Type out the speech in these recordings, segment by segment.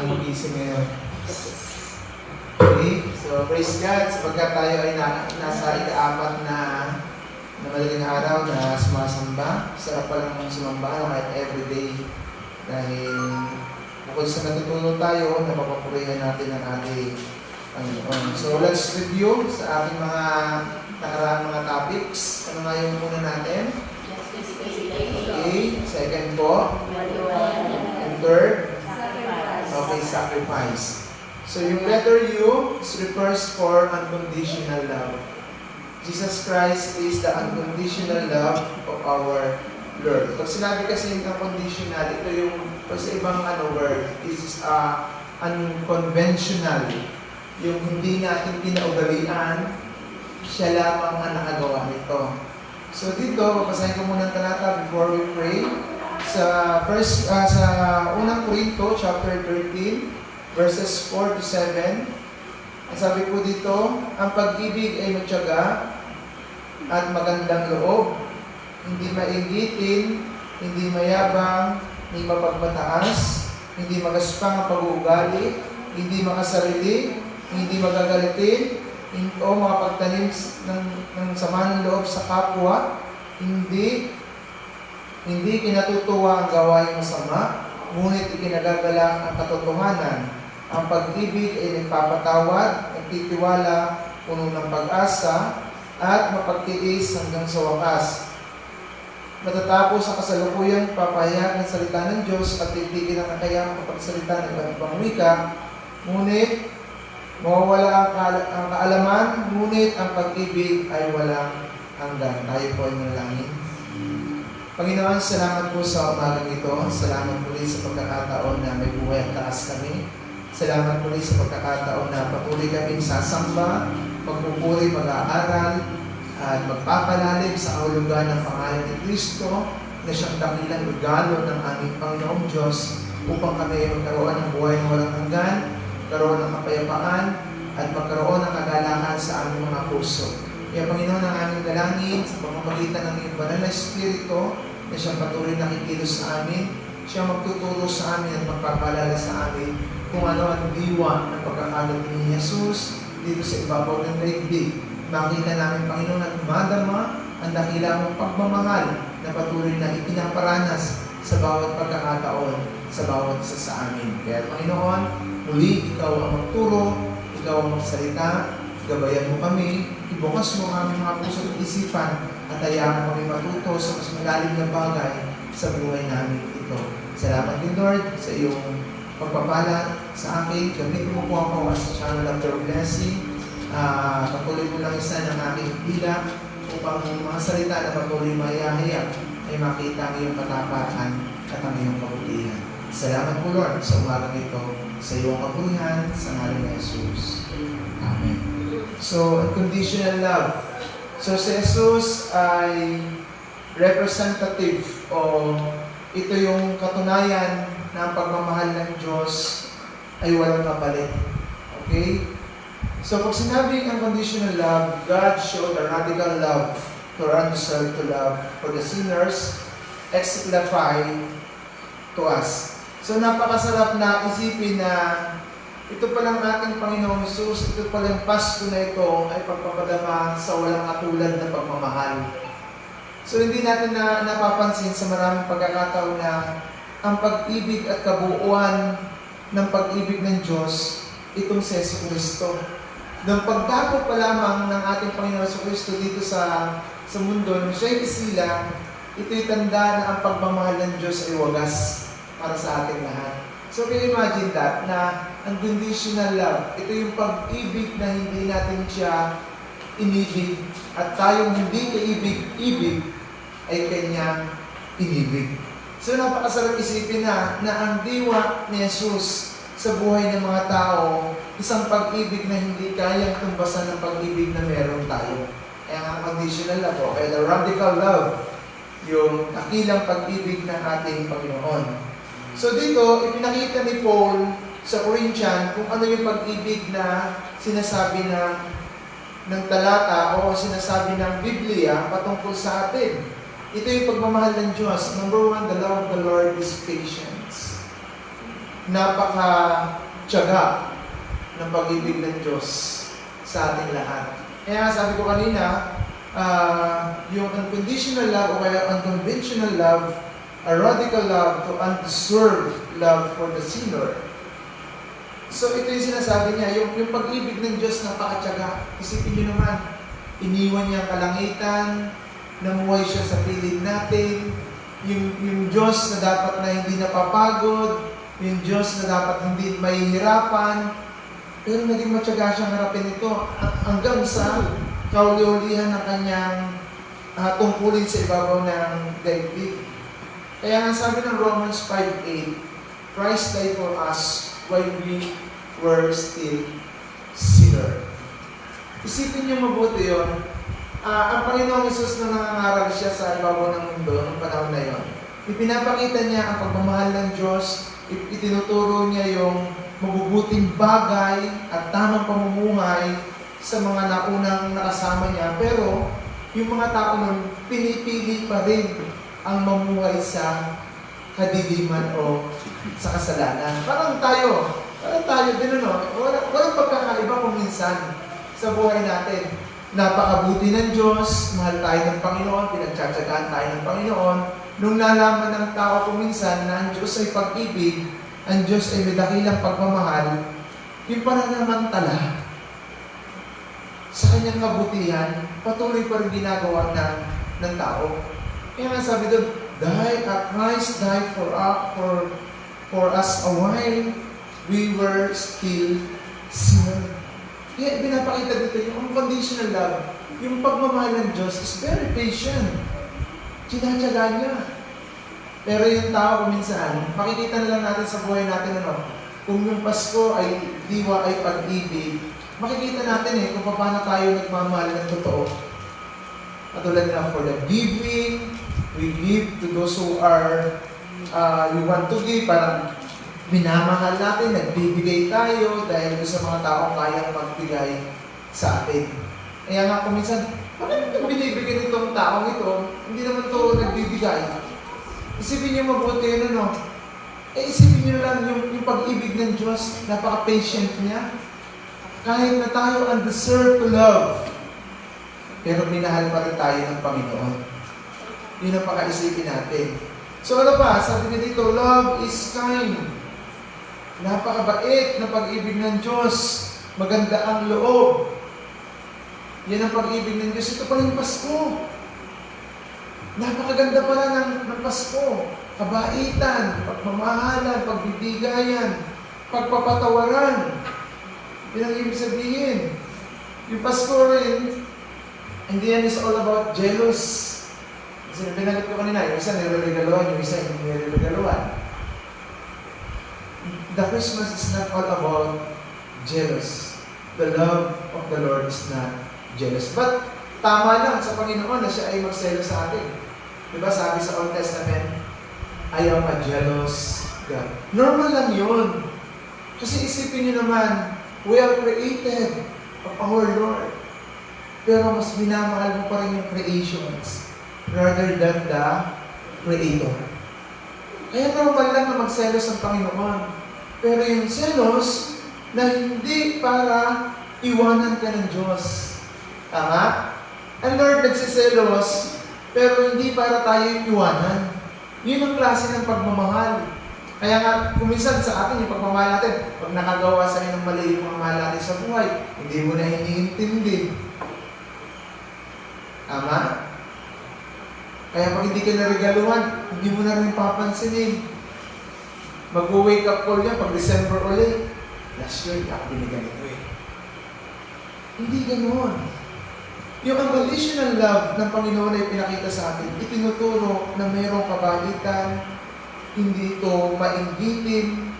akong magising ngayon. Okay? So, praise God, sapagkat tayo ay nasa ika-4 na madaling araw na sumasamba. Sarap pa lang sumamba kahit everyday. Dahil bukod sa natutunan tayo, napapapurihan natin ang ating Panginoon. So, let's review sa ating mga nakaraang mga topics. Ano nga yung muna natin? Okay, second po. And third? Okay, sacrifice. So yung letter U refers for unconditional love. Jesus Christ is the unconditional love of our Lord. Pag sinabi kasi yung unconditional, ito yung sa ibang word, this is unconventional. Yung hindi natin pinaugalian, siya lamang ang nakagawa nito. So dito, papasahin ko muna ang talata before we pray. Sa unang Korinto, chapter 13, verses 4 to 7. Ang sabi po dito, ang pag-ibig ay matyaga at magandang loob, hindi maigitin, hindi mayabang, hindi mapagmataas, hindi magaspang ang pag-uugali, hindi makasarili, hindi magagalitin, o mga pagtanim ng sama ng loob sa kapwa, hindi kinatutuwa ang gawaing masama, ngunit ikinagagalang ang katotohanan. Ang pag-ibig ay nagpapatawad, nagtitiwala, puno ng pag-asa, at mapagtiis hanggang sa wakas. Matatapos ang kasalukuyang papahayag ng salita ng Diyos at titigil ang nakayang kapagsalita ng iba't ibang wika, ngunit mawawala ang kaalaman, ngunit ang pag-ibig ay walang hanggan. Tayo po ay manalangin. Panginoon, salamat po sa umagang ito. Salamat muli sa pagkakataon na may buhay at taas kami. Salamat muli sa pagkakataon na patuloy kaming sasamba, magpupuri, mag-aaral, at magpapalalim sa kahulugan ng pangalan ni Kristo na siyang dakilang regalo ng aming Panginoong Diyos upang kami magkaroon ng buhay na walang hanggan, magkaroon ng kapayapaan, at magkaroon ng kagalakan sa aming mga puso. Kaya Panginoon, ang aming dalangin sa pamamagitan ng iyong banal na Espiritu na siyang patuloy na kikilos sa amin, siyang magtuturo sa amin at magpapalala sa amin kung ano ang diwa ng pagkakalat ni Jesus dito sa ibabaw ng daigdig. Makita namin, Panginoon, at madama ang dakila mong pagmamahal na patuloy na ipinaparanas sa bawat pagkakataon, sa bawat isa sa amin. Kaya Panginoon, muli ikaw ang magturo, ikaw ang magsalita, gabayan mo kami, ibukas mo ang aming mga puso at isipan, at hayaan kami matuto sa mas malalim na bagay sa buhay namin ito. Salamat din, Lord, sa iyong pagpapala sa akin. Gamitin mo po ako as a channel of your blessing. Patuloy mo lang isa ng aking dila upang mga salita na patuloy mayahayak ay makita ang iyong katapatan at ang iyong kabutihan. Salamat po, Lord, sa umagang ito, sa iyong kabutihan, sa ngalan ni Jesus. Amen. So, unconditional love. So, si Jesus ay representative o ito yung katunayan na ang pagmamahal ng Diyos ay walang kapalit. Okay? So, pag sinabing unconditional love, God showed a radical love to our undeserved to love for the sinners, exemplify to us. So, napakasarap na isipin na ito palang ating Panginoong Jesus, ito palang Pasko na ito ay pagpapadama sa walang katulad na pagmamahal. So, hindi natin napapansin sa maraming pagkakataon na ang pag-ibig at kabuuan ng pag-ibig ng Diyos, itong si Jesus Cristo. Nang pagdako pa lamang ng ating Panginoon Jesus Cristo dito sa mundo, nung siya'y isilang, ito'y tanda na ang pagmamahal ng Diyos ay wagas para sa ating lahat. So, can you imagine that? Na unconditional love, ito yung pag-ibig na hindi natin siya inibig at tayong hindi kaibig-ibig ay kanyang inibig. So, napakasarap isipin na ang diwa ni Jesus sa buhay ng mga tao, isang pag-ibig na hindi kayang tumbasan ng pag-ibig na meron tayo. Kaya ang conditional love o kaya the radical love, yung dakilang pag-ibig ng ating Panginoon. So dito, ipinakita ni Paul sa Corinthian kung ano yung pag-ibig na sinasabi ng talata o sinasabi ng Biblia patungkol sa atin. Ito yung pagmamahal ng Diyos. Number 1, the love of the Lord is patience. napaka-tiyaga ng pag-ibig ng Diyos sa ating lahat. Kaya sabi ko kanina, yung unconditional love o kaya unconventional love, a radical love to undeserved love for the sinner. So ito yung sinasabi niya, yung pag-ibig ng Diyos napaka-tiyaga. Isipin niyo naman, iniwan niya ang kalangitan, namuhay siya sa piling natin, yung Diyos na dapat na hindi napapagod, yung Diyos na dapat hindi mahihirapan, pero naging matyaga siyang harapin ito hanggang sa kauli-ulihan ng kanyang tungkulin sa ibabaw ng daigdig. Kaya nga sabi ng Romans 5:8, Christ died for us while we were still sinner. Isipin niyo mabuti yun. Ang Panginoong Hesus na nangangaral siya sa ibabaw ng mundo noong panahon na yon, ipinapakita niya ang pagmamahal ng Diyos, itinuturo niya yung mabubuting bagay at tamang pamumuhay sa mga naunang nakasama niya. Pero yung mga tao nun, pinipili pa rin ang mamuhay sa kadiliman o sa kasalanan. Parang tayo din, walang pagkakaiba kung minsan sa buhay natin. Napakabuti ng Diyos, mahal tayo ng Panginoon, pinagtsatsagaan tayo ng Panginoon. Nung nalaman ng tao kung minsan na ang Diyos ay pag-ibig, ang Diyos ay may dakilang pagmamahal, yung pananamantala sa kanyang kabutihan, patuloy pa rin ginagawa ng tao. Kaya nga sabi doon, Christ died for us a while we were still sinners. Kaya pinapakita dito yung unconditional love, yung pagmamahal ng Diyos is very patient. Tinatyaga niya. Pero yung tao kuminsan, makikita na lang natin sa buhay natin kung yung Pasko ay diwa ay pag-ibig, makikita natin kung paano tayo nagmamahal ng totoo. Katulad na for the giving, we give to those who are, we want to give, parang minamahal natin, nagbibigay tayo dahil sa mga taong kayang magbigay sa atin. Kaya nga kung minsan, bakit ito binibigay nitong taong ito? Hindi naman ito nagbibigay. Isipin niyo mabuti yun, isipin niyo lang yung pag-ibig ng Diyos, napaka-patient niya. Kahit na tayo undeserved to love, pero minahal pa rin tayo ng Panginoon. Yun ang pakaisipin natin. So ano pa? Sabi niya dito, love is kind. Napakabait na pag-ibig ng Diyos. Maganda ang loob. Yan ang pag-ibig ng Diyos. Ito pala yung Pasko. Napakaganda pala ng Pasko. Kabaitan, pagmamahalan, pagbibigayan, pagpapatawaran. Yan ang ibig sabihin. Yung Pasko rin, hindi yan is all about jealous. Kasi pinagkat ko kanina, yung isa nire-regaluhan, yung isa hindi nire-regaluhan. The Christmas is not all about jealous. The love of the Lord is not jealous. But tama lang sa Panginoon na siya ay magselo sa atin. Diba sabi sa Old Testament, I am a jealous God. Normal lang yun. Kasi isipin niyo naman, we are created of our Lord. Pero mas minamahal mo pa rin yung creations rather than the Creator. Kaya normal lang na magselos ang Panginoon. Pero yung selos na hindi para iwanan ka ng Diyos. Tama? Ang Lord nagsiselos, pero hindi para tayo iwanan. Yun ang klase ng pagmamahal. Kaya nga, kuminsan sa atin, yung pagmamahal natin, pag nakagawa sa inyo ng mali yung mga mahal natin sa buhay, hindi mo na iniintindi. Tama? Kaya pag hindi ka naregaluhan, hindi mo na rin papansinin. Mag-wake up call niya pag December ulit. Last year, ako binigyan ito Hindi ganoon. Yung unconditional love ng Panginoon ay pinakita sa atin, itinuturo na mayroong kabaitan, hindi ito mainggitin,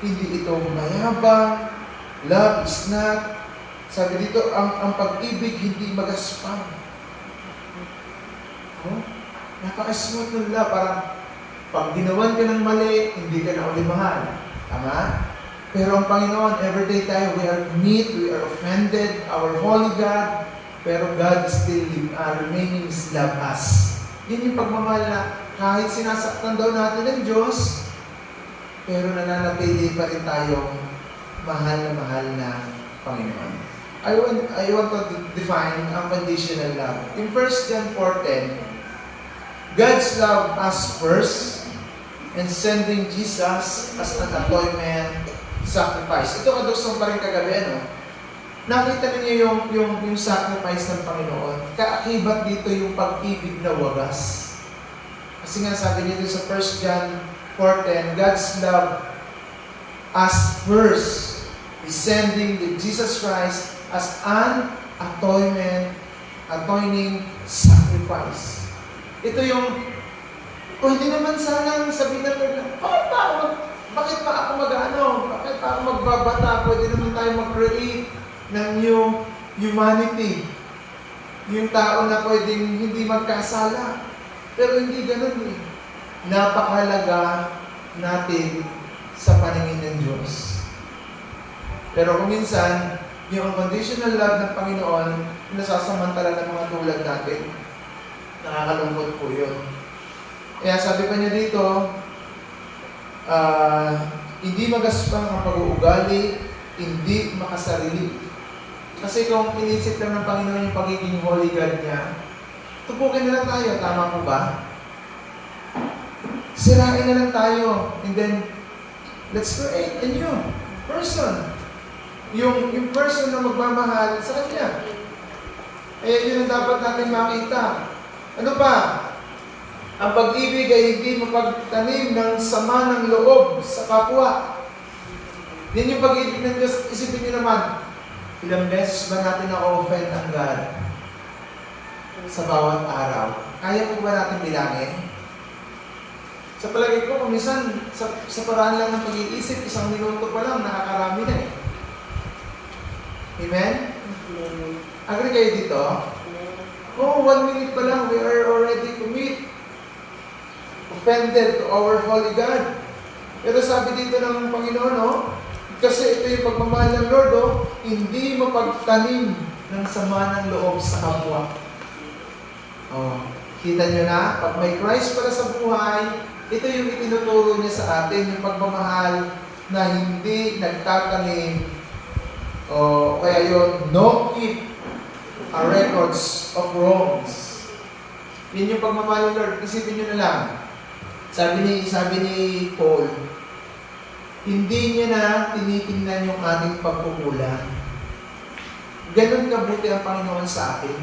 hindi ito mayabang, love is not, sabi dito, ang pag-ibig hindi magaspang. Napaka-smooth ng love, parang pag ginawan ka ng mali, hindi ka na uli mahal. Tama? Pero ang Panginoon, everyday tayo, we are meet, we are offended, our holy God, pero God still remaining love us. Yun yung pagmamahal na kahit sinasaktan daw natin ng Diyos, pero nananatili pa rin tayong mahal na Panginoon. I want to define unconditional love. In 1 John 4:10, God's love us first and sending Jesus as an atonement sacrifice. Ito kaduksong pa rin kagabi, no? Nakita niyo yung sacrifice ng Panginoon. Kaakibat dito yung pag-ibig na wagas. Kasi nga sabi dito sa 1 John 4:10, God's love us first is sending Jesus Christ as an atoning sacrifice. Ito yung, pwede naman sanang sabihin na bakit pa ako bakit pa ako magbabata? Pwede naman tayo mag-create ng new humanity. Yung tao na pwedeng hindi magkasala. Pero hindi ganun eh. Napakahalaga natin sa paningin ng Diyos. Pero kung minsan, yung unconditional love ng Panginoon, nasasamantala ng mga tulad natin, nakakalungkot po yun. Kaya sabi pa niya dito, hindi magaspang ang pag-uugali, hindi makasarili. Kasi kung inisip lang ng Panginoon yung pagiging holy God niya, tupukin na lang tayo, tama po ba? Sirain na lang tayo, and then, let's create a new person. Yung person na magmamahal sa Kanya. Yun ang dapat natin makita. Ano pa? Ang pag-ibig ay hindi mapagtanim ng sama ng loob sa kapwa. Yan yung pag-ibig ng Diyos. Isipin niyo naman, ilang beses ba natin na-offend ang God sa bawat araw? Kaya po ba natin bilangin? Sa palagay ko, minsan, sa paraan lang ng pag-iisip, 1 minuto pa lang, nakakarami na eh. Amen? Agree kayo dito? Oh, 1 minute pa lang, we are already offended to our holy God. Pero sabi dito ng Panginoon, no? Kasi ito yung pagmamahal ng Lord, hindi mapagtanim ng sama ng loob sa kapwa. Kita nyo na, pag may Christ para sa buhay, ito yung itinuturo niya sa atin, yung pagmamahal na hindi nagtatanim, kaya yun, no keep a records of wrongs. Yun yung pagmamahal ng Lord. Isipin nyo na lang. Sabi ni Paul, hindi niya na tinitingnan yung ating pagkukulang. Ganon kabuti ang Panginoon sa atin.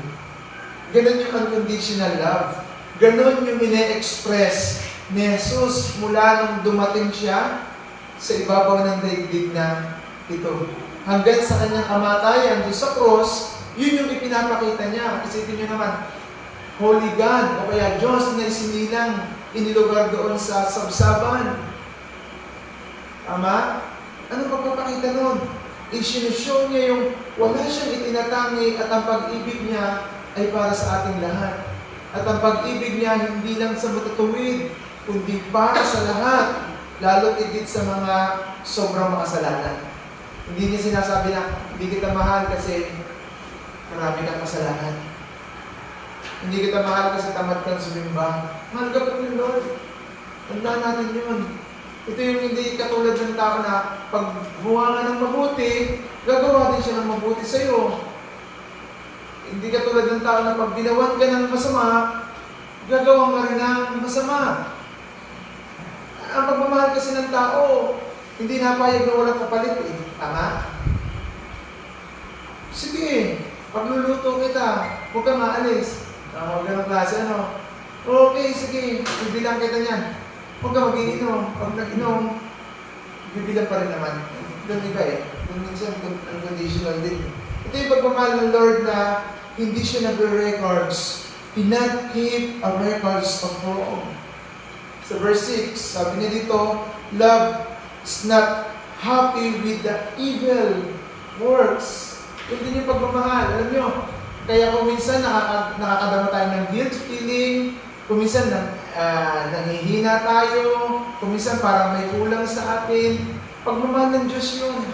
Ganon yung unconditional love. Ganon yung ine-express ni Jesus mula nung dumating siya sa ibabaw ng daigdig na ito. Hanggang sa kanyang kamatayan doon sa cross, yun yung ipinapakita niya. Isipin niyo naman, Holy God, o kaya Diyos na isinilang, inilugar doon sa sabsaban. Tama? Ano pagpapakita nun? Isinushow niya yung wala siyang itinatangi at ang pag-ibig niya ay para sa ating lahat. At ang pag-ibig niya hindi lang sa matutuwid, kundi para sa lahat, lalo't higit sa mga sobrang makasalanan. Hindi niya sinasabi na, hindi kita mahal kasi marami kang kasalanan. Hindi kita mahal kasi tamad kang sumimba. Mahal ka po ng Lord. Tandaan natin yun. Ito yung hindi katulad ng tao na pag buha ka ng mabuti, gagawa din siya ng mabuti sa'yo. Hindi katulad ng tao na pag ginawan ka ng masama, gagawa ka rin ng masama. Ang pagmamahal kasi ng tao, hindi napayag na walang kapalit eh. Tama? Sige, pagluluto kita, huwag kang maalis. Huwag ka ng klase, ano? Okay, sige, bibilang kita niyan. Huwag ka mag-iinom. Pag nag-inom, bibilang pa rin naman. Doon iba eh. Doon minsan, unconditional din. Ito yung pagmamahal ng Lord na hindi siya nag-records. He not keep a records of wrong. Sa verse 6, sabi niya dito, love is not happy with the evil works. Yun din yung pagmamahal. Alam nyo, kaya kung minsan nakakadama tayo ng guilt feeling, kung minsan nanghihina tayo, kung minsan parang may kulang sa atin, pagmamahal ng Diyos yun.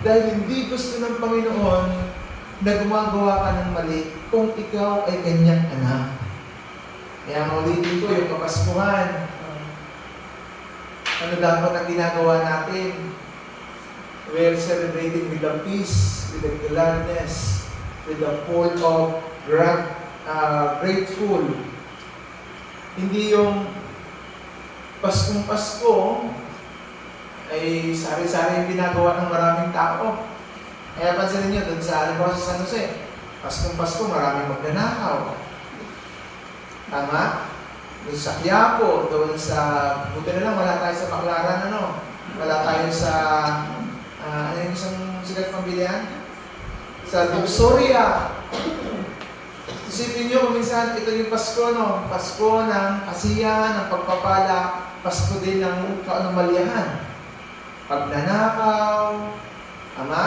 Dahil hindi gusto ng Panginoon na gumagawa ka ng mali kung ikaw ay kanyang anak. Kaya ulitin ko yung Kapaskuhan. Ano dapat ang ginagawa natin? We're celebrating with the peace, with the gladness, with the full of grateful. Hindi yung Paskong Pasko ay sari-sari yung ginagawa ng maraming tao. Kaya pansinin nyo, doon sa halimbawa sa San Jose, Paskong Pasko, maraming magnanakaw. Tama? Doon sa Quiapo, doon sa, buti na lang, wala tayo sa Baclaran, wala tayo sa, ano yung isang sigat pambilihan? Sa Divisoria. Isipin nyo, minsan, ito yung Pasko, Pasko ng kasiyahan, ng pagpapala, Pasko din ng kaanomalyahan. Pagnanakaw, tama?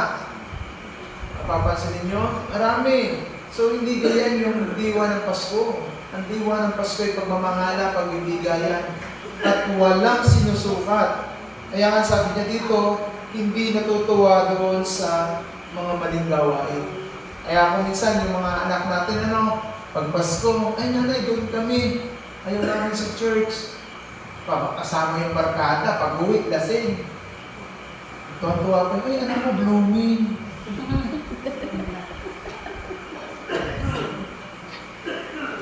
Napapansin ninyo? Marami. So, hindi ganyan yung diwa ng Pasko. Ang diwa ng Pasko ay pagmamahala, pagbibigayan, at walang sinusukat. Kaya nga sabi niya dito, hindi natutuwa doon sa mga maling gawain. Kaya kung minsan yung mga anak natin, pag Pasko, ay nanay, doon kami. Ayaw namin sa church. Kasama yung barkada, pag-uwi, lasing. Tuwa-tuwa pa, ay anak ko, blooming.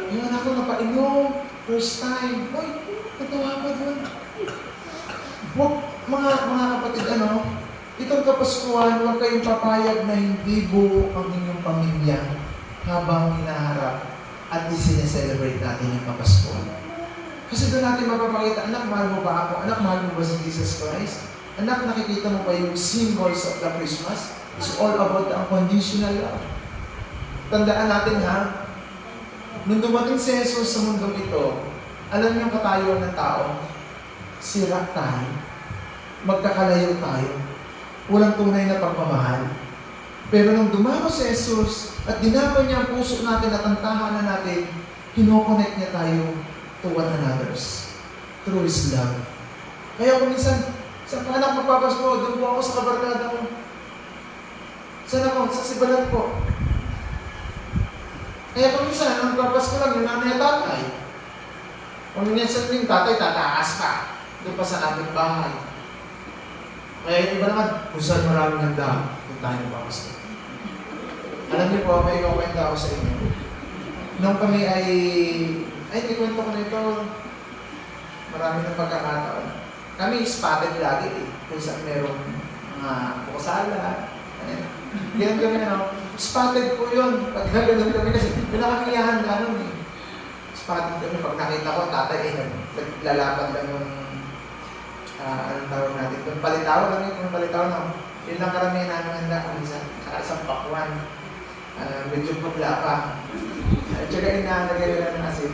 Yung anak ko napainom, first time. Uy, natuwa pa doon. Huwag, mga kapatid, itong Kapaskuhan, huwag kayong papayag na hindi buo ang inyong pamilya habang hinaharap at isineselebrate natin yung Kapaskuhan. Kasi doon natin mapapakita, anak, mahal mo ba ako? Anak, mahal mo ba si Jesus Christ? Anak, nakikita mo ba yung symbols of the Christmas? It's all about the unconditional love. Tandaan natin nung dumating si Jesus sa mundong ito, alam niyo ang katayuan ng tao? Sira tayo. Magkakalayo tayo. Walang tunay na pagmamahal. Pero nung dumako si Jesus at dinako niya ang puso natin at ang tahanan natin, kinokonect niya tayo to one another's through His love. Kaya kung minsan, sa anak magpapasko, doon po ako sa kabarkada ko. Saan ako? Sa Sibalat po. Kaya kung minsan, ang magpapasko lang, yung nanay at tatay. Kung minsan yung tatay, tataas pa. Doon pa sa ating bahay. Kaya yung iba naman, kung saan maraming handa, kung tayo magpapasko. Alam niyo po, may ikakwento ako sa inyo. Nung kami ay ikwento ko na ito, marami ng pagkakataon. Kami spotted lagi kung saan merong mga bukasala. Ganun kami spotted po yun. Pag gano'n kami kasi, pinakamiyahan gano'n Spotted kami. Pag nakita ko, tatay naglalaban lang yung, anong tawag natin, yung palitaw lang yung palitaw yun lang karamihan namin handa kung saka isang pakwan. Medyo pagla pa. At saka inaalagay lang ng asin.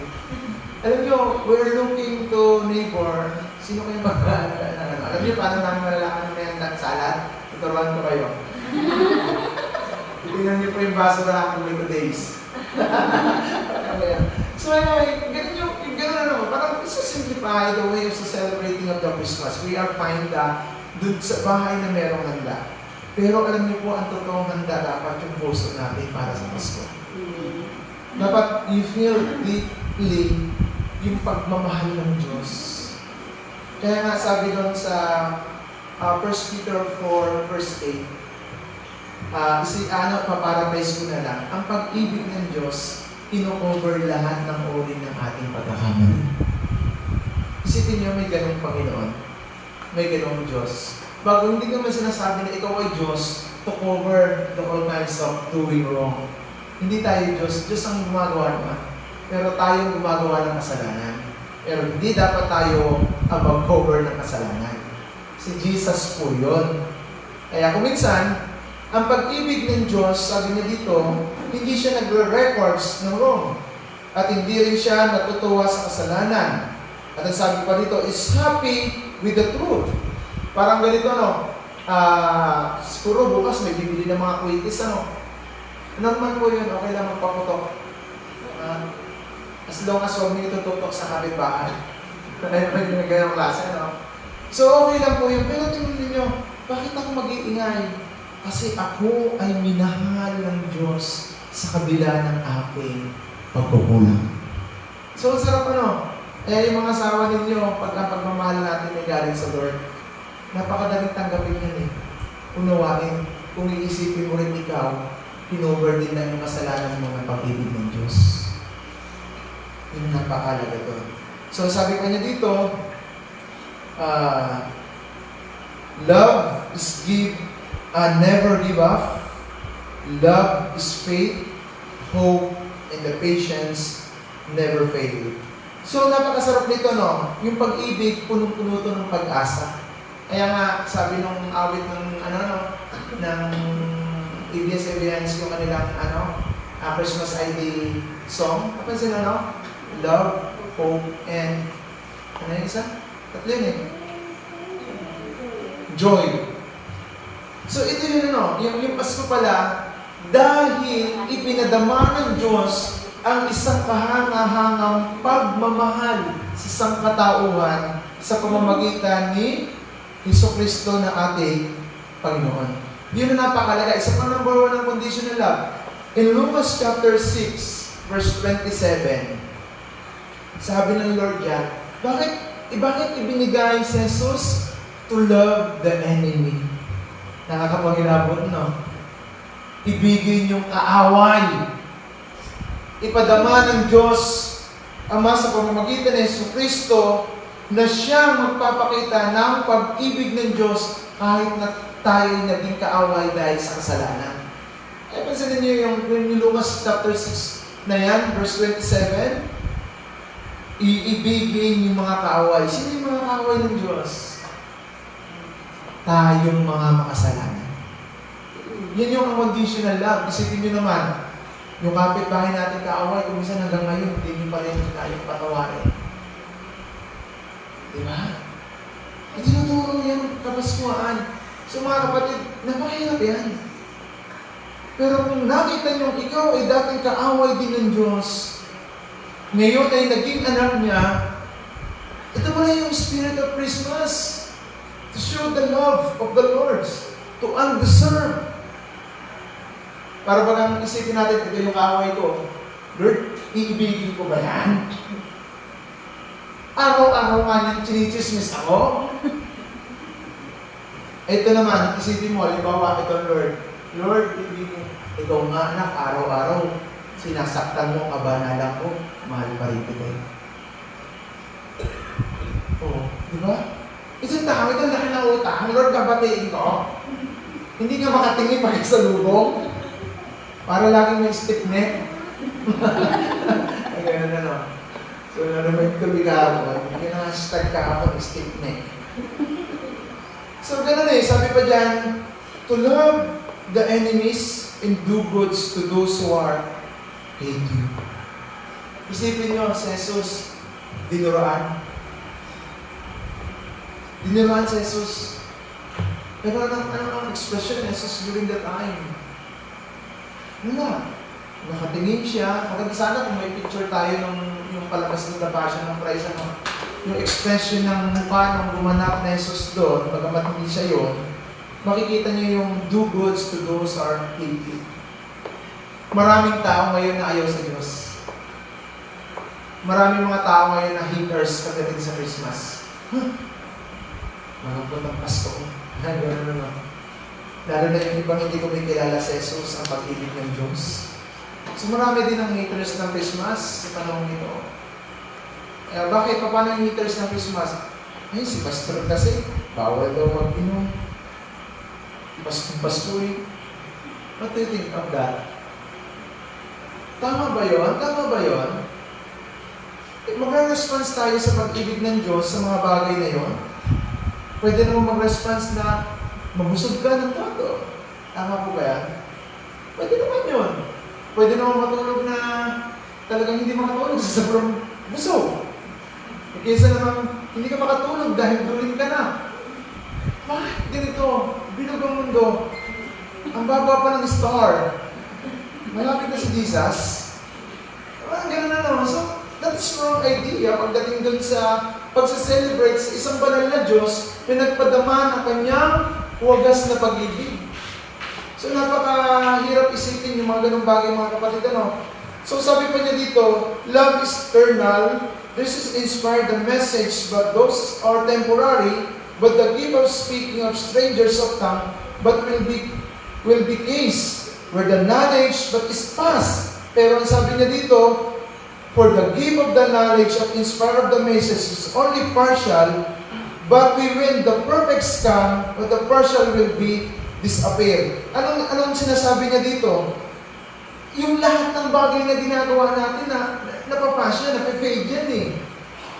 Alam nyo, we're looking to neighbor. Sino kayo alam nyo, paano namin malalaman na yung salad? Tuturuan ko kayo. Tingnan nyo po yung basura ng mga days. So anyway, ganun parang isa simplify the way of celebrating of the Christmas. We are fine dun sa bahay na merong handa. Pero alam niyo po, ang totoong handa dapat yung puso natin para sa Pasko. Dapat you feel deeply yung pagmamahal ng Diyos. Kaya nga sabi doon sa 1 Peter 4 verse 8, paparaphrase ko na lang, ang pag-ibig ng Diyos, ino-cover lahat ng uri ng ating pagkakamali. Isipin niyo, may ganong Panginoon, may ganong Diyos. Bago hindi naman sinasabi na ikaw ay Diyos to cover the all kinds of doing wrong. Hindi tayo Diyos, Diyos ang gumagawa naman. Pero tayo gumagawa ng kasalanan. Pero hindi dapat tayo ang mag-cover ng kasalanan. Si Jesus po yun. Kaya kung minsan, ang pag-ibig ng Diyos, sabi niya dito, hindi siya nagre-records ng wrong. At hindi rin siya natutuwa sa kasalanan. At ang sabi pa dito, is happy with the truth. Parang ganito, siguro bukas may bibili ng mga quitis, Normal po yun, okay lang magpaputok. As long as huwag niyo tututok sa kapitbahay. May ganong klase, So, okay lang po yun. Pero tingnan ninyo, bakit ako mag-iingay? Kasi ako ay minahal ng Diyos sa kabila ng aking pagkukulang. So, ang sarap Kaya yung mga asawa ninyo, pag ang pagmamahal natin ay galing sa Lord, napakadaling tanggapin yan eh. Unawain, kung iisipin mo rin ikaw, pinover din lang yung kasalanan mo ng pag-ibig ng Diyos. Yun ang napakalaga doon. So sabi pa niya dito, love is never give up. Love is faith, hope, and the patience never fail. So napakasarap nito, no? Yung pag-ibig, punong-puno to ng pag-asa. Kaya nga, sabi nung awit ng ng ABS-CBN yung kanilang Christmas ID song. Kapansin Love, hope, and ano yung isa? Tatlo yun eh. Joy. So ito yun yung Pasko pala, dahil ipinadama ng Diyos ang isang kahanga-hangang pagmamahal sa sangkatauhan sa pamamagitan ni Jesucristo na ating Panginoon. Yun na napakalaga. Isa pa number 1 ang conditional love. In Lucas chapter 6, verse 27, sabi ng Lord yan, bakit ibinigay si Jesus to love the enemy? Nakakapangilabot, no? Ibigin yung kaaway. Ipadama ng Diyos Ama sa pamamagitan ng Jesucristo na siyang magpapakita ng pag-ibig ng Diyos kahit na tayo naging kaaway dahil sa kasalanan. Kaya pansinin niyo yung Lucas chapter 6 na yan, verse 27, iibigin yung mga kaaway. Sino yung mga kaaway ng Diyos? Tayong mga makasalanan. Yan yung unconditional love. Isipin nyo naman, yung kapitbahay natin kaaway, kung minsan hanggang ngayon, hindi nyo pa rin tayong patawarin. Diba? Itinuturo yan kapaskuhaan. So mga kapatid, napakahirap yan. Pero kung nakita nyo, ikaw ay dating kaaway din ng Diyos, ngayon ay naging anak niya, ito pala yung spirit of Christmas. To show the love of the Lord. To undeserved. Para bagang isipin natin, ito yung kaaway ko. Lord, iibigin ko ba yan? Araw-araw nga niyang chinichismis ako. Ito naman, isipin mo, halimbawa, ito Lord. Lord, ibigin. Ikaw nga anak, araw-araw. Sinasaktan mo, kabanalan ko. Mahal pa rin kita. Oo, di ba? Isang tao, ito laki ng utang. Lord, kabatiin ko. Hindi nga makatingin pag sa lubong. Para laging may stiff neck. Ay, gano'n So, naman tuloy kahapon. Yung hashtag kahapon, stiff neck. So, gano'n sabi pa dyan, to love the enemies and do goods to those who hate you. Isipin nyo, si Jesus, dinuraan. Dinuraan si Jesus. Pero anong expression ni Jesus during that time? Nakatingin siya. Maganda sana kung may picture tayo ng yung palabas ng The Passion ng Christ. Yung expression ng mukha ng gumanap na Jesus doon, bagamat hindi siya yun, makikita niyo yung do goods to those who hate you. Maraming tao ngayon na ayaw sa Diyos. Maraming mga tao ngayon na haters pagdating sa Christmas. Mga puntang Pasko. Lalo na yung ibang hindi kumikilala sa Jesus ang pag-ibig ng Diyos. So marami din ang haters ng Christmas sa panahon ito. Bakit? Paano yung haters ng Christmas? Ay, si Pastor kasi, bawal daw mag-inom. Pastoy. What do you think of that? Tama ba yun? Tama ba yun? Mag-response tayo sa pag-ibig ng Diyos sa mga bagay na yun. Pwede naman mag-response na mabusog ka ng todo. Tama po ba yan? Pwede naman yun. Pwede naman matulog na talagang hindi makatulog sa sobrang busog. Kaysa naman hindi ka makatulog dahil duling ka na. Bakit ganito? Bilog ang mundo. Ang baba pa ng star. Malapit na si Jesus. Ganun na naman. So, that's wrong idea pagdating dun sa pagsa-celebrate sa isang banal na Diyos na nagpadama ng kanyang wagas na pag-ibig. So, napakahirap isipin yung mga ganung bagay, mga kapatid. So, sabi pa niya dito, love is eternal, this is inspired the message, but those are temporary, but the gift of speaking of strangers of tongue, but will be case, where the knowledge but is past. Pero ang sabi niya dito, for the gift of the knowledge of inspired of the message is only partial, but when the perfect come, but the partial will be disappear. Anong sinasabi niya dito? Yung lahat ng bagay na ginagawa natin na napapasya, napifade yan eh.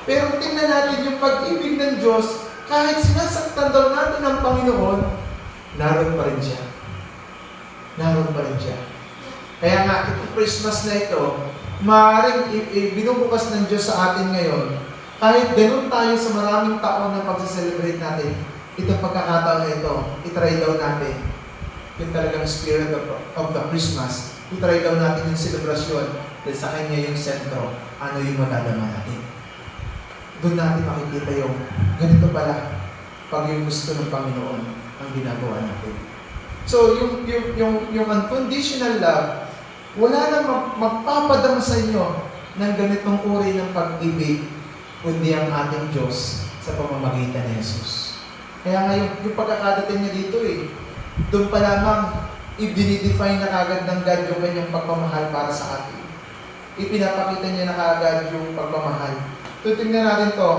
Pero tingnan natin yung pag-ibig ng Diyos, kahit sinasaktan daw natin ng Panginoon, naroon pa rin siya. Naroon pa rin siya. Kaya nga, itong Christmas na ito, maaaring binubukas ng Diyos sa atin ngayon, kahit ganun tayo sa maraming taon na pag-celebrate natin, itong pagkakataon na ito, itry daw natin yung talagang spirit of the Christmas. Itry daw natin yung selebrasyon dahil sa Kanya yung sentro, ano yung madadama natin. Doon natin makikita yung ganito pala pag yung gusto ng Panginoon ang ginagawa natin. So, yung unconditional love, wala na magpapadama sa inyo ng ganitong uri ng pag-ibig, kundi ang ating Diyos sa pamamagitan ni Jesus. Kaya nga yung pagkakadating niya dito doon pa lamang i-define na kagad ng God yung kanyang pagmamahal para sa atin. Ipinapakita niya na kagad yung pagmamahal. Tingnan natin to,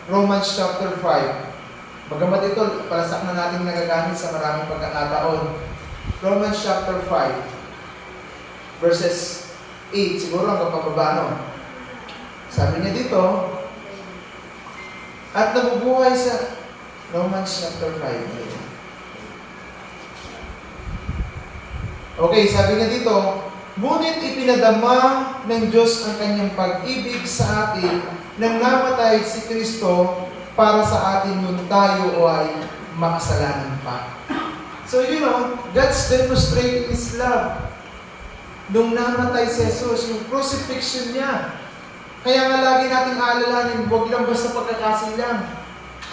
Romans chapter 5. Bagamat ito, palasak na natin nagagamit sa maraming pagkakataon. Romans chapter 5, verses 8. Siguro hanggang pababa, no? Sabi niya dito, at nabubuhay sa Romans chapter 5. Okay, sabi niya dito, ngunit ipinadama ng Diyos ang kanyang pag-ibig sa atin nang namatay si Kristo para sa atin nung tayo ay makasalanan pa. So, God's demonstrating His love. Nung namatay si Jesus, yung crucifixion niya. Kaya nga lagi nating aalalanin, huwag lang basta pagkakasilang.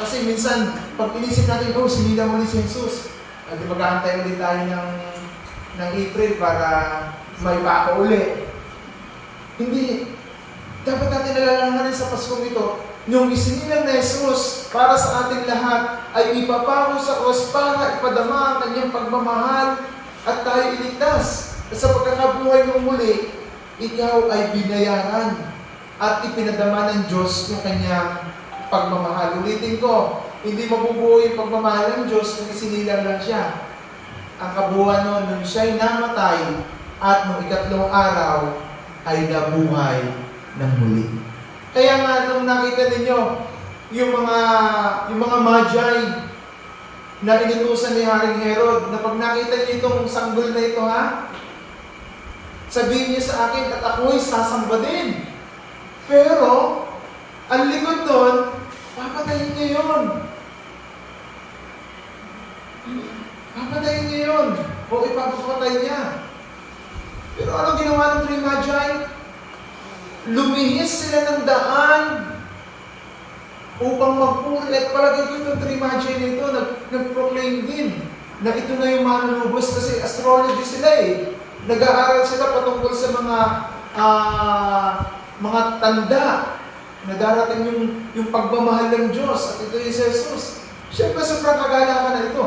Kasi minsan, pag inisip natin, sinilang ulit si Jesus. At mag-aantay ulit tayo ng April para may pako uli. Hindi. Dapat natin nalalahanin sa Paskong ito, yung isinilang na Jesus para sa ating lahat ay ipapako sa cross para ipadama ang kanyang pagmamahal at tayo iligtas. At sa pagkakabuhay ng muli, ikaw ay binayaran at ipinadama ng Diyos yung kanyang pagmamahal. Ulitin ko, hindi mabubuo yung pagmamahal ng Diyos kung isinilang lang siya. Ang kabuuan nun, nung siya'y namatay at nung ikatlong araw ay nabuhay ng muli. Kaya nga, nung nakita ninyo, yung mga magi na inutusan ni Haring Herod, na pag nakita niyo itong sanggol na ito, sabihin niyo sa akin at ako'y sasamba din. Pero, ang likod doon, papatayin niya yun. Papatayin niya yun. O ipapapatay niya. Pero anong ginawa ng three magi? Lumihis sila ng daan upang magpuri. At palagay ko itong three magi nito, nag-proclaim din na ito na yung manunubos kasi astrology sila Nag-aaral sila patungkol sa mga tanda na darating yung pagmamahal ng Diyos at ito yung Jesus. Siyempre, sobrang kagalakan na ito.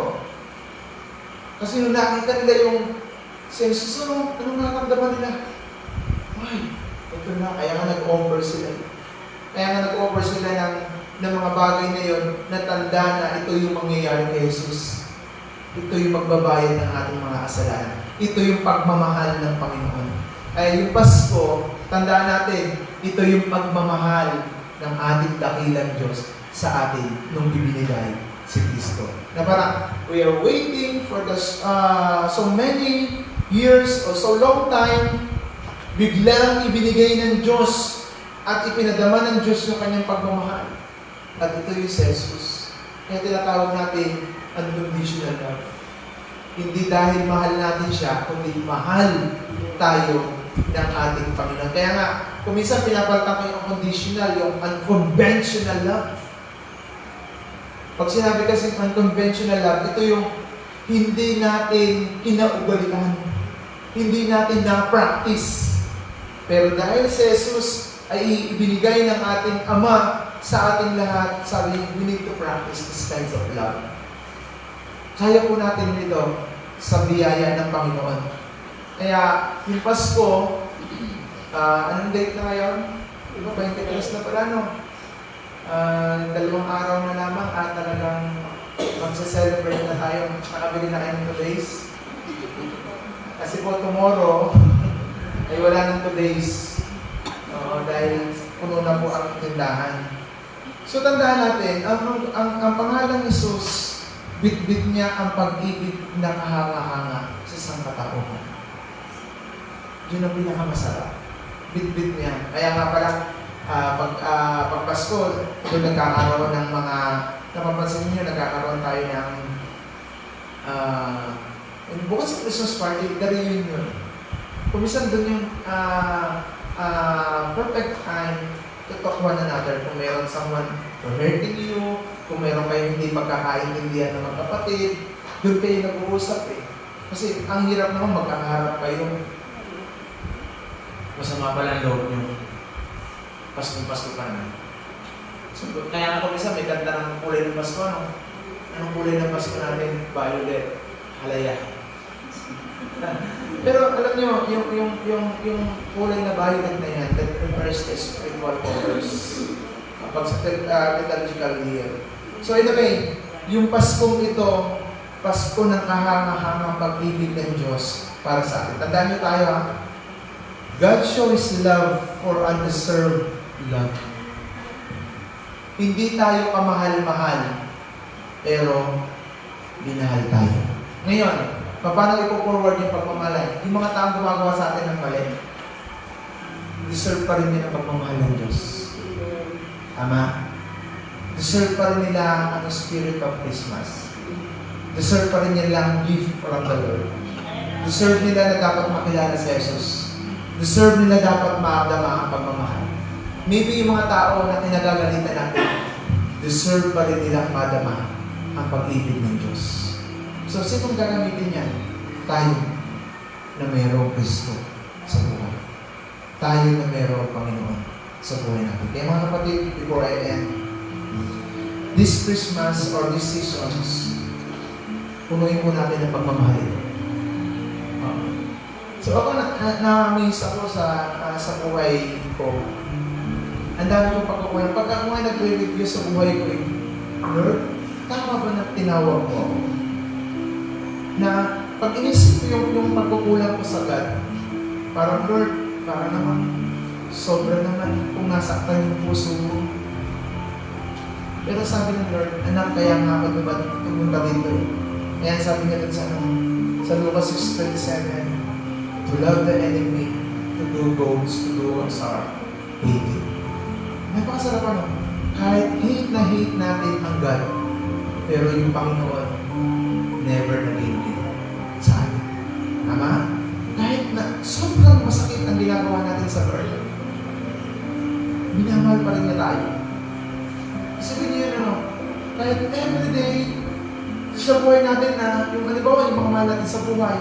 Kasi nung nakita nila yung si Jesus, anong nakakamdaman nila? Ay, ito na, kaya nga nag-offer sila. Kaya nga nag-offer sila ng mga bagay na yun na tanda na ito yung mangyayari kay Jesus. Ito yung magbabayad ng ating mga kasalanan. Ito yung pagmamahal ng Panginoon. Ay yung Pasko, tandaan natin, ito yung pagmamahal ng ating dakilang Diyos sa atin nung ibinigay si Kristo. Na parang, we are waiting for so many years or so long time, biglang ibinigay ng Diyos at ipinadama ng Diyos yung kanyang pagmamahal. At ito yung Jesus. Kaya tinatawag natin unconditional love. Hindi dahil mahal natin siya, kundi mahal tayo ng ating Panginoon. Kaya nga, kung minsan pinapalitan ko yung unconditional, yung unconventional love. Pag sinabi kasi unconventional love, ito yung hindi natin kinaugalian. Hindi natin na-practice. Pero dahil si Jesus, ay ibinigay ng ating Ama sa ating lahat. Sabi, we need to practice these kinds of love. Kaya po natin ito sa biyaya ng Panginoon. Kaya, yung Pasko, anong date na ngayon? Diba, 23 na pala, no? 2 araw na lamang at talagang magsa-celebrate na tayo. Nakabili na kayo ng 2 days. Kasi po, tomorrow, ay wala ng 2 days. Dahil puno na po ang tindahan. So, tandaan natin, ang pangalan ni Jesus, bit-bit niya ang pag-ibig na kahanga-hanga sa isang katauhan. Yun ang pinakamasarap. Bit-bit niya. Kaya nga pala, pag Pasko, doon nagkakaroon ng mga, napapansin niyo, nagkakaroon tayo ng, bukas sa Christmas party, the reunion. Kumisan doon yung perfect time to talk one another. Kung meron someone hurting you, kung meron kayong hindi magkakaintindihan ng mga kapatid, doon kayo nag-uusap eh. Kasi ang hirap naman magkakaharap kayo. Masama pala ang loob nyo. Pasko pa na. So, kaya ako minsan may ganda ng kulay ng Pasko, no? Anong kulay ng Pasko natin? Violet. Halaya. Pero alam nyo, yung kulay na violet na yan, that refers to spiritual colors. Kapag sa liturgical year. So anyway, yung Paskong ito, Pasko ng kahanga-hangang pag-ibig ng Diyos para sa atin. Tandaan nyo tayo ha. God shows His love for undeserved love. Hindi tayo kamahal-mahal, pero binahal tayo. Ngayon, paano ipo-forward yung pagmamahal? Yung mga taong gumagawa sa atin ng mali, deserve pa rin nila ang pagmamahal ng Diyos. Tama? Deserve pa rin nila ang spirit of Christmas. Deserve pa rin nila ang gift from the Lord. Deserve nila na dapat makilala si Jesus. Deserve nila dapat maabdama ang pagmamahal. Maybe yung mga tao na kinagagalitan natin, deserve pa rin nilang madama ang pag-ibig ng Diyos. So, sinong gagamitin yan? Tayo na mayroong Kristo sa buhay. Tayo na mayroong Panginoon sa buhay natin. Kaya mga kapatid, before I end, this Christmas or these seasons, punuin po natin ang pagmamahal ito. So ako na-amaze ako sa buhay ko. Ang dami kong pagkukulang. Pag ako nga nagre-review sa buhay ko, Lord, tama ba na tinawag mo ako? Na pag inisip ko yung pagkukulang ko sa God, parang Lord, parang naman, sobra naman kung nasaktan yung puso mo. Pero sabi ng Lord, anak, kaya nga ako tumunta dito. Kaya sabi niya dun sa Lucas 6:27, to love the enemy, to do goals, to do what's our hated. May pakasarap ano? Kahit hate natin ang God, pero yung Panginoon, never naging hate sa atin. Tama? Kahit na sobrang masakit ang ginagawa natin sa Lord, minamahal pa rin niya tayo. Sabihin niyo yun, kahit everyday, sa buhay natin na, yung halimbawa, yung mga mahal natin sa buhay,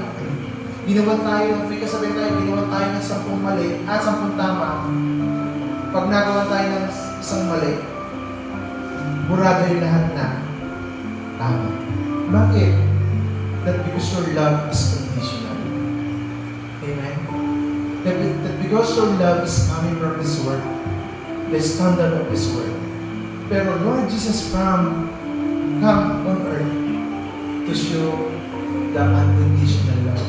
ginawan tayo ng free, kasabihin tayo, ginawan tayo ng 10 mali at 10 tama. Pag nagawa tayo ng isang mali, burado yung lahat na tama. Bakit? That because your love is conditional. Amen? That because your love is coming from His Word, the standard of His Word. Pero Lord Jesus come on earth to show the unconditional love.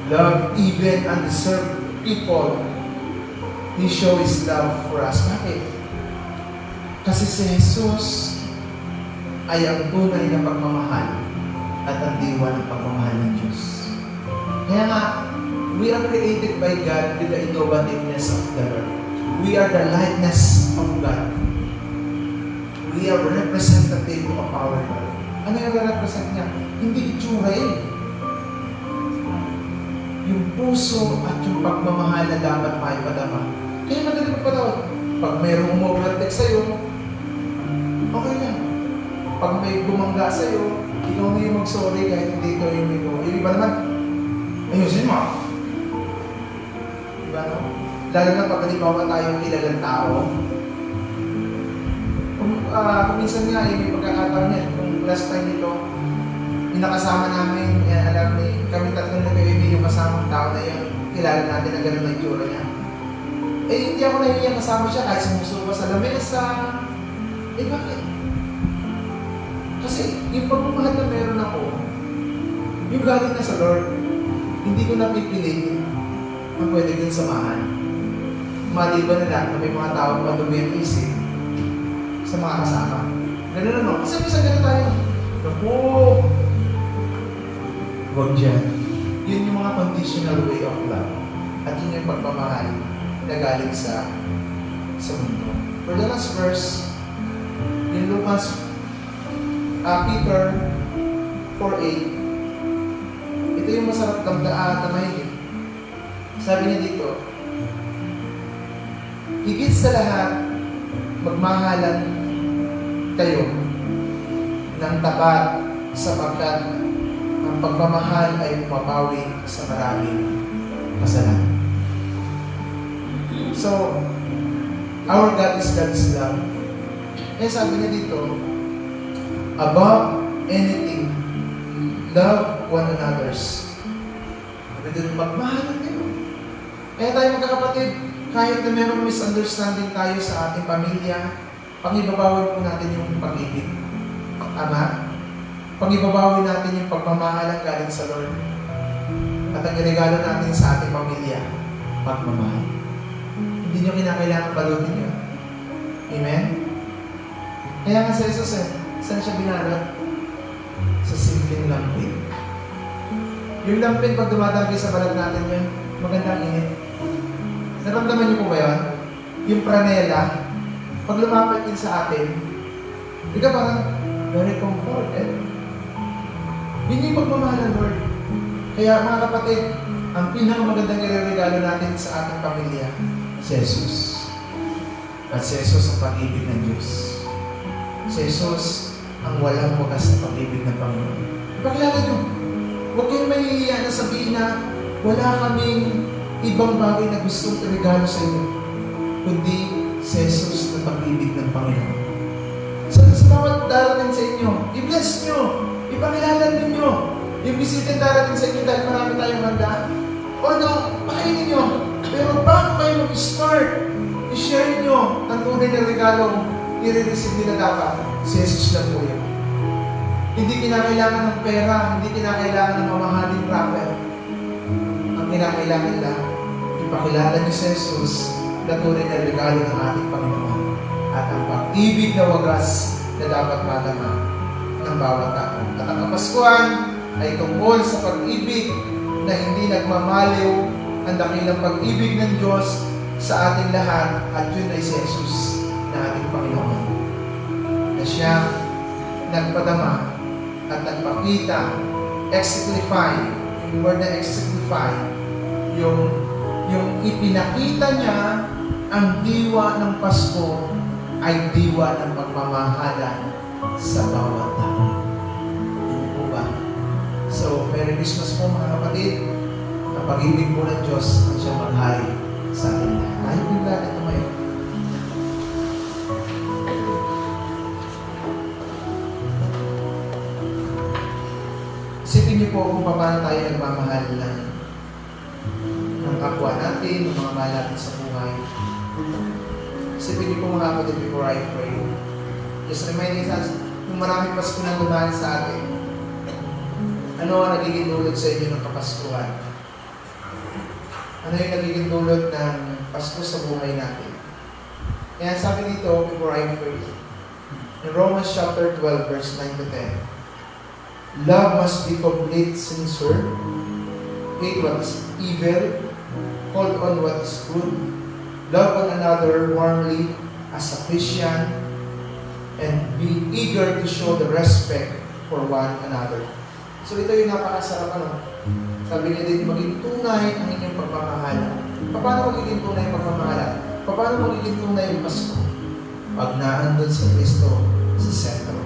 Love even undeserved people. He shows His love for us. Bakit? Kasi si Jesus ay ang tunay na pagmamahal at ang diwa ng pagmamahal ng Diyos. Kaya nga, we are created by God with the innovativeness of the Lord. We are the likeness of God. We are representative of our Lord. Ano yung represent niya? Hindi itsura eh. Yung puso at yung pagmamahal na dapat maipadama. Kaya madali magpatawad. Pag mayroong umovertake sa'yo, okay lang. Pag may bumangga sa'yo, ikaw na yung mag-sorry kahit hindi ikaw yung may go. Yung iba naman, ayusin mo. Diba no? Lalo na pag halimbawa tayong kilalang tao. Kung minsan nga, yung may pagkakataon niya, kung last time nito, yung nakasama namin, alam ni, kami tatlong nag-ibig yung kasamang tao na yun, kilala natin na gano'n ang itsura niya. Eh, hindi ako nahihiya kasama siya kahit sumusuba sa lamesa. Eh, bakit? Kasi yung pagmamahal na meron ako, yung galing na sa Lord, hindi ko napipiliin ang pwede kong samahan. Maliban na lang na may mga tao pa dumi ang isip sa mga kasama. Ganun naman. Kasi minsan ganun tayo. Naku! Huwag dyan. Yun yung mga conditional way of love. At yun yung pagmamahal na galing sa mundo. For the last verse, in Lucas, Peter 4:8, ito yung masarap tamahin. Sabi niya dito, higit sa lahat, magmahalan kayo ng tapat sapagkat ang pagmamahal ay pumapawi sa maraming kasalanan. So, our God is God's love. Eh sabi niya dito, above anything, love one another's. Sabi dito, magmahalan kayo. Kaya tayo magkakapatid, kahit na mayroong misunderstanding tayo sa ating pamilya, pangibabawin po natin yung pag-ibig. Ama, pangibabawin natin yung pagmamahalan galing sa Lord. At ang regalo natin sa ating pamilya, pagmamahal. Hindi nyo kinakailangan balutin yun. Amen? Kaya nga sa Jesus saan siya binalot? Sa simpleng lampin. Yung lampin, pag dumadagi sa balat natin yun, magandang init. Naramdaman niyo po ba yun? Yung pranela, pag lumapit din sa atin, di ka parang very comforted. Yun yung pagmamahal ng Lord. Kaya mga kapatid, ang pinakamagandang ireregalo natin sa ating pamilya, si Jesus. At si Jesus ang pag-ibig ng Diyos. Si Jesus ang walang wagas na pag-ibig ng Panginoon. Ipakilala nyo, huwag kayong mahihiya na sabihin na wala kaming ibang bagay na gustong regalo sa inyo, kundi si Jesus na pag-ibig ng Panginoon. Sa bawat darating sa inyo, i-bless nyo, ipakilala ninyo, yung bisita darating sa inyo dahil marami tayong handa. Although, pakainin nyo, pero bago kayo mag-start, i-share nyo ang tunay na regalo i-receive nila dapat. Si Jesus lang po yun. Hindi kinakailangan ng pera, hindi kinakailangan ng mamahaling rapper. Ang kinakailangan lang, ipakilala niyo si Jesus na tunay na regalo ng ating Panginoon at ang pag-ibig na wagas na dapat madama ng bawat tao. At ang Kapaskuhan ay tungkol sa pag-ibig na hindi nagmamaliw, ang dakilang pag-ibig ng Diyos sa ating lahat, at yun ay si Jesus na ating Panginoon. Na siya nagpadama at nagpakita, exemplify, yung word na exemplify, yung ipinakita niya ang diwa ng Pasko ay diwa ng pagmamahalan sa bawat tao. Hindi po ba? So, Merry Christmas po mga kapatid. Ang pag-ibig po ng Diyos ang siyang maghari sa atin lahat. Tayo po lahat tumayo. Isipin niyo po kung paano tayo nagmamahal ng kapwa natin, ng mga mahal natin sa buhay. Isipin niyo po mga kapatid before I pray. Just reminding us, kung marami Pasko na dumaan sa atin, ano ang nagiging dulot sa inyo ng Kapaskuhan? Ano yung nagiging dulot ng Pasko sa buhay natin? Kaya sabi dito, before I pray, in Romans chapter 12, verse 9 to 10, love must be complete, sincere, hate what is evil, hold on what is good, love one another warmly as a Christian, and be eager to show the respect for one another. So ito yung napakasarap Sabi niya din, maging tunay ang inyong pagmamahala. Paano magiging tunay ang pagmamahala? Paano magiging tunay yung Pasko? Pag naandun si Kristo sa sentro.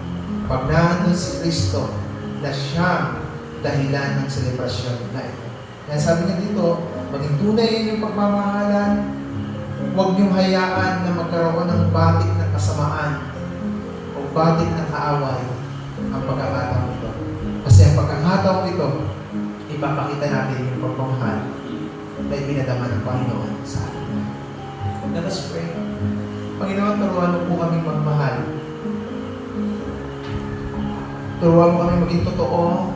Pag naandun si Kristo na siyang dahilan ng selebrasyon na ito. Kaya sabi niya dito, maging tunay yung pagmamahalan, huwag niyong hayaan na magkaroon ng batik ng kasamaan o batik ng kaaway ang pagkakataon ito. Kasi ang pagkakataon ito, ipapakita natin yung pagmamahal na ibinadama ng Panginoon sa atin. Let us pray. Panginoon, turuan mo po kami magmahal. Turuan mo kami maging totoo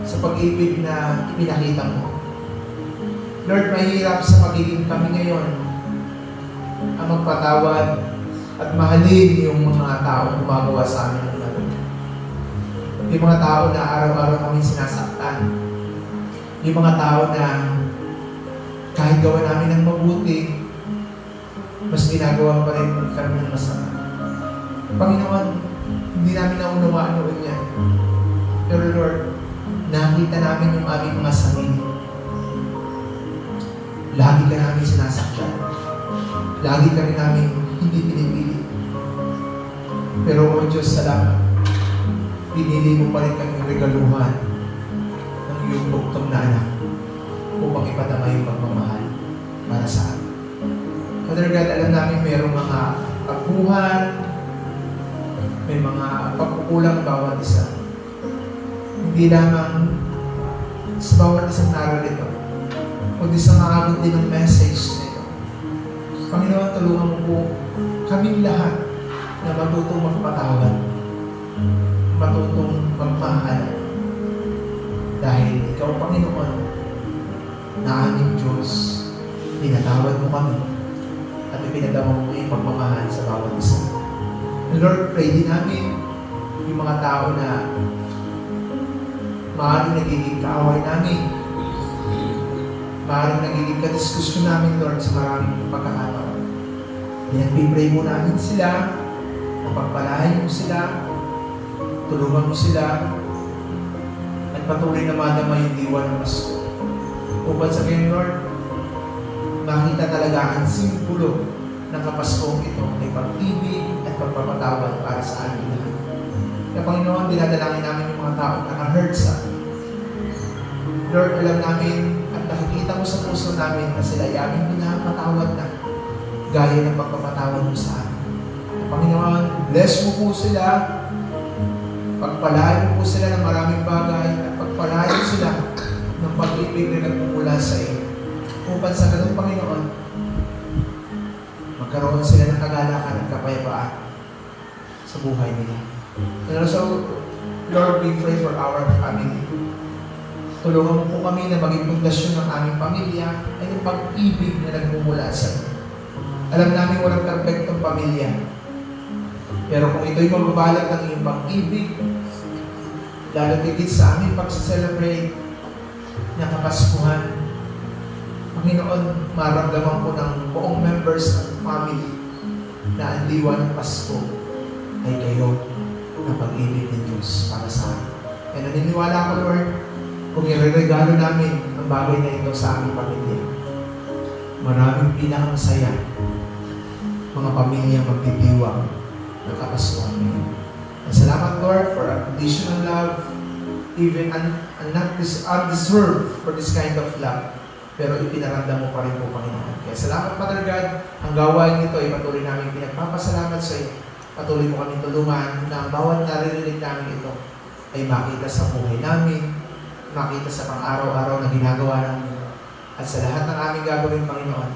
sa pag-ibig na ipinakita mo. Lord, mahirap sa pagiging kami ngayon ang magpatawad at mahalin yung mga tao gumagawa sa amin ng laro. Yung mga tao na araw-araw kami sinasaktan. Yung mga tao na kahit gawa namin ng mabuti, mas ginagawa pa rin kami ng masama. Panginoon, hindi namin naunawaan noon yan. Pero Lord, nakita namin yung aming mga sarili. Lagi ka namin sinasaktan. Lagi ka rin namin hindi pinipili. Pero o Diyos, salamat. Pinili mo pa rin kaming regaluhan ng iyong bugtong na anak upang ipadama yung pagmamahal para sa amin. Father God, alam namin mayroong mga pagbuhan, may mga pagkukulang bawat isa. Hindi lamang sa bawat isang nararito, kundi sa maabot din ng message nito. Panginoon, tulungan mo po kaming lahat na matutong magpatawad, matutong magmahal. Dahil Ikaw, Panginoon, na aming Diyos, tinatawad mo kami at ipinadama mo yung pagmamahal sa bawat isa. Lord, pray din namin yung mga tao na maaaring nagiging kaaway namin, maaaring nagiging kadiskusyon namin, Lord, sa maraming pagkakataon. Pinag-pray mo namin sila, mapagpalain mo sila, tulungan mo sila, at patuloy na madama yung diwa ng Pasko. Upang sa ngayon, Lord, makita talaga ang simbolo ng Kapaskong ito ay pag-ibig at pagpapatawad para sa amin lahat. Kaya Panginoon, dinadalangin namin yung mga tao na na-hurt sa amin. Lord, alam namin at nakikita mo sa puso namin na sila ay aming pinapatawad na gaya ng pagpapatawad mo sa amin. Kaya Panginoon, bless mo po sila, pagpalain mo po sila ng maraming bagay at pagpalain sila ng pag-ibig na nagmumula sa iyo. Upang sa ganung Panginoon, magkaroon sila ng kagalakan at kapayapaan sa buhay nila. And also, Lord, we pray for our family. Tulungan mo po kami na maging pundasyon ng aming pamilya ay yung pag-ibig na nagmumula sa iyo. Alam namin walang perfectong pamilya. Pero kung ito'y mababalag ng iyong pag-ibig, lalo tigit sa aming pag-celebrate ng Kapaskuhan, Panginoon, maramdaman ko ng buong members ng family na ang diwa ng Pasko ay kayo ng pag-ibig ng Diyos para sa amin. Kaya naniniwala ko, Lord, kung ireregalo namin ang bagay na ito sa aming pamilya, maraming pinakamasaya mga pamilya magdidiwang ng Kapaskuhan ngayon. And salamat, Lord, for unconditional love, even undeserved for this kind of love. Pero ipinaramdam mo pa rin po, Panginoon. Kaya salamat, Father God. Ang gawain nito ay patuloy namin pinagpapasalamat sa iyo. Patuloy mo kami tulungan na ang bawat naririnig namin ito ay makita sa buhay namin, makita sa pang-araw-araw na ginagawa namin. At sa lahat ng aming gagawin, Panginoon,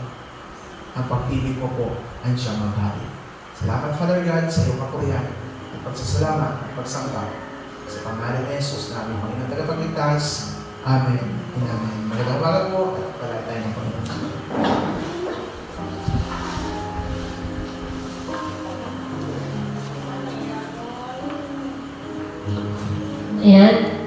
ang pag-ibig mo po ang siyang maghari. Salamat, Father God, sa iyong kapurihan at pagsasalamat at pagsangka sa pangalan ni Jesus na aming Panginoon tagapagligtas. Amen and amen. Magandang umaga po at palagi tayo ng Panginoon. Ayan.